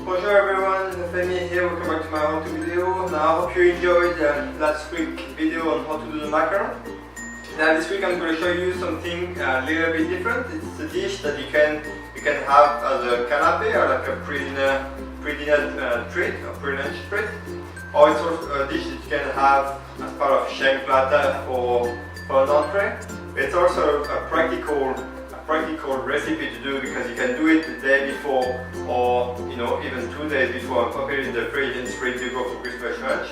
Bonjour everyone, Fermier here, welcome back to my how to video. Now I hope you enjoyed last week's video on how to do the macaron. Now this week I'm going to show you something a little bit different. It's a dish that you can have as a canapé or like a pre-dinner treat or pre-lunch treat. Or it's also a dish that you can have as part of schenkplatter for an entree. It's also a practical recipe to do because you can do it the day before or even 2 days before and pop it in the fridge and it's ready to go for Christmas lunch.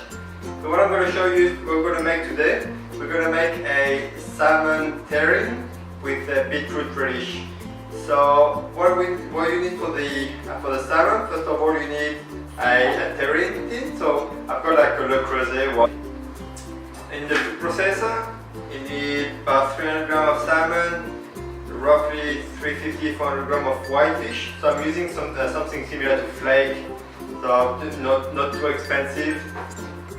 So what I'm going to show you is what we're going to make today. We're going to make a Salmon Terrine with a Beetroot Relish. So what you need for the salmon, first of all you need a terrine tin. So I've got like a Le Creuset one. In the food processor you need about 300 grams of salmon, roughly 350-400 grams of whitefish. So I'm using something similar to flake, so not too expensive.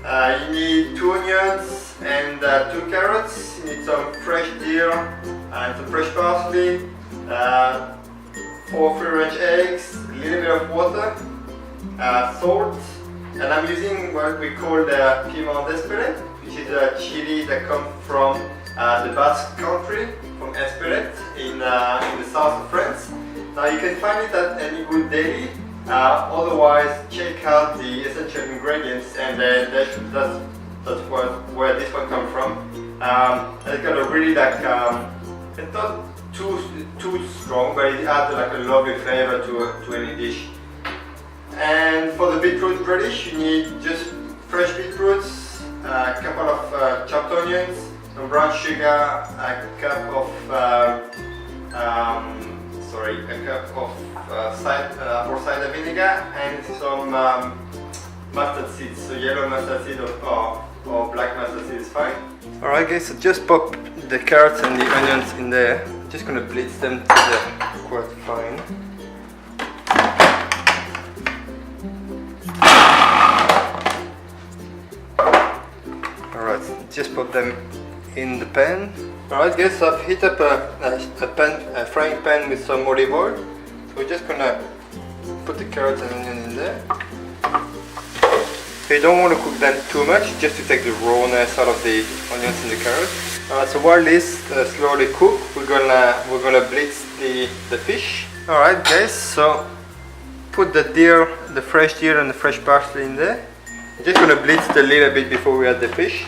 You need 2 onions and 2 carrots. You need some fresh dill and some fresh parsley, 4 free-range eggs, a little bit of water, salt, and I'm using what we call the piment d'Espelette, which is a chili that comes from the Basque country, from Espelette in the south of France. Now you can find it at any good deli. Otherwise, check out the essential ingredients, and then that's where this one comes from. It's got a really it's not too strong, but it adds like a lovely flavor to any dish. And for the beetroot relish, you need just fresh beetroots, a couple of chopped onions, some brown sugar, a cup of apple cider vinegar, and some mustard seeds. So yellow mustard seed or black mustard seed is fine. Alright guys, so just pop the carrots and the onions in there. I'm just gonna blitz them to the quite fine. Alright, just pop them in the pan. Alright guys, so I've heated up a frying pan with some olive oil. So we're just gonna put the carrots and onion in there. So you don't want to cook them too much, just to take the rawness out of the onions and the carrots. So while this slowly cook, we're gonna blitz the fish. Alright guys, so put the fresh dill and the fresh parsley in there. I'm just gonna blitz it a little bit before we add the fish.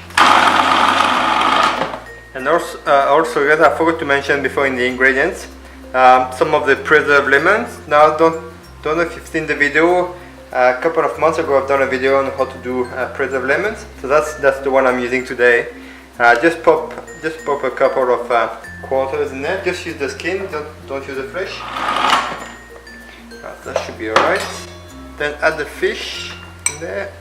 And also guys, I forgot to mention before in the ingredients, some of the preserved lemons. Now don't know if you've seen the video. A couple of months ago I've done a video on how to do preserved lemons. So that's the one I'm using today. Just pop a couple of quarters in there. Just use the skin, don't use the flesh. That should be alright. Then add the fish in there.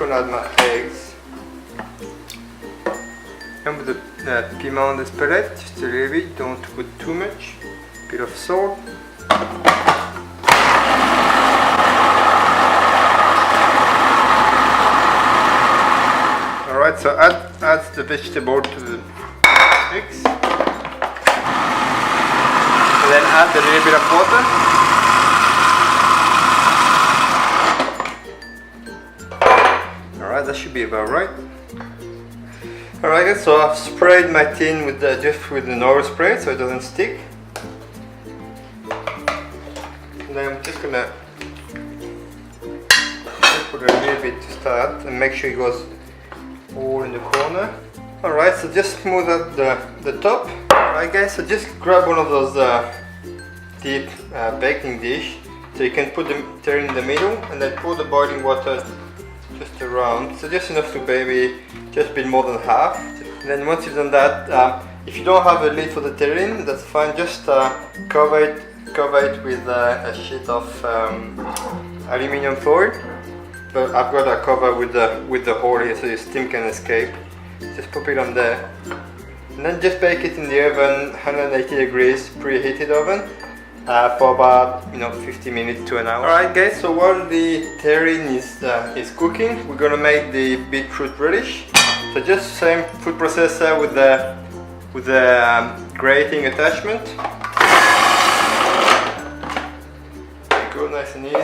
Add my eggs, and with the piment d'Espelette, just a little bit, don't put too much, a bit of salt. Alright, so add the vegetable to the eggs, and then add a little bit of water. Alright, that should be about right. Alright guys, so I've sprayed my tin with the normal spray so it doesn't stick. And then I'm just gonna put a little bit to start and make sure it goes all in the corner. Alright, so just smooth out the top. Alright guys, so just grab one of those deep baking dish, so you can put the terrine in the middle and then pour the boiling water just around, so just enough to maybe just a bit more than half. And then once you've done that, if you don't have a lid for the terrine, that's fine. Just cover it with a sheet of aluminium foil. But I've got a cover with the hole here, so your steam can escape. Just pop it on there, and then just bake it in the oven, 180 degrees, preheated oven. for about 50 minutes to an hour. Alright guys, so while the terrine is cooking, we're gonna make the beetroot relish. So just same food processor with the grating attachment. There you go, nice and easy.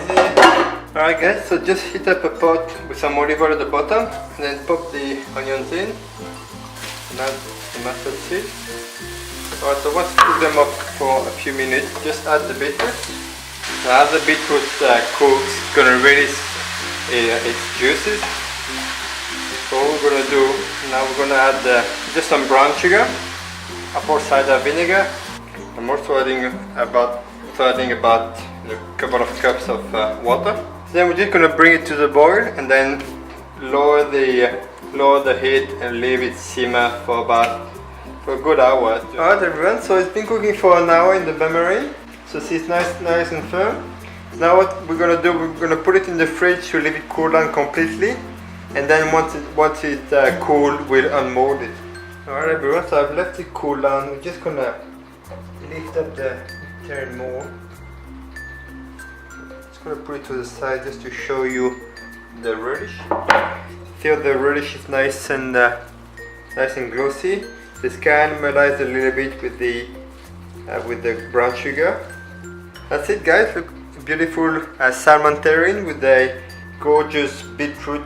Alright guys, so just heat up a pot with some olive oil at the bottom, and then pop the onions in, and add the mustard seed. Alright, so once you cook them up for a few minutes, just add the beetroot. Now as the beetroot cooks, it's going to release its juices. So what we're going to do, now we're going to add just some brown sugar, apple cider vinegar. I'm also adding about a couple of cups of water. Then we're just going to bring it to the boil and then lower the heat and leave it simmer for a good hour. Alright everyone, so it's been cooking for an hour in the bain-marie. So see, it's nice and firm. Now what we're going to do, we're going to put it in the fridge to leave it cool down completely. And then once it's cool, we'll unmold it. Alright everyone, so I've left it cool down. We're just going to lift up the terrine mold. I'm going to put it to the side just to show you the relish. Feel the relish is nice and glossy. It's caramelized a little bit with the brown sugar. That's it guys, look, beautiful salmon terrine with a gorgeous beetroot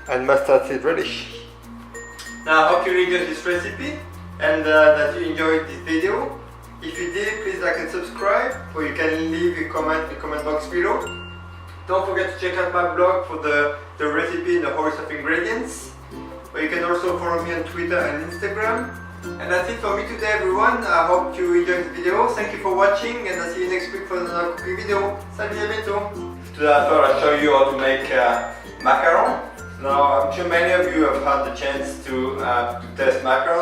and mustard seed relish. Now I hope you enjoyed this recipe and that you enjoyed this video. If you did, please like and subscribe, or you can leave a comment in the comment box below. Don't forget to check out my blog for the recipe and the host of ingredients. Or you can also follow me on Twitter and Instagram. And that's it for me today everyone. I hope you enjoyed the video. Thank you for watching and I'll see you next week for another cooking video. Salut, à bientôt. Today I thought I'd show you how to make macaron. Now I'm sure many of you have had the chance to test macaron.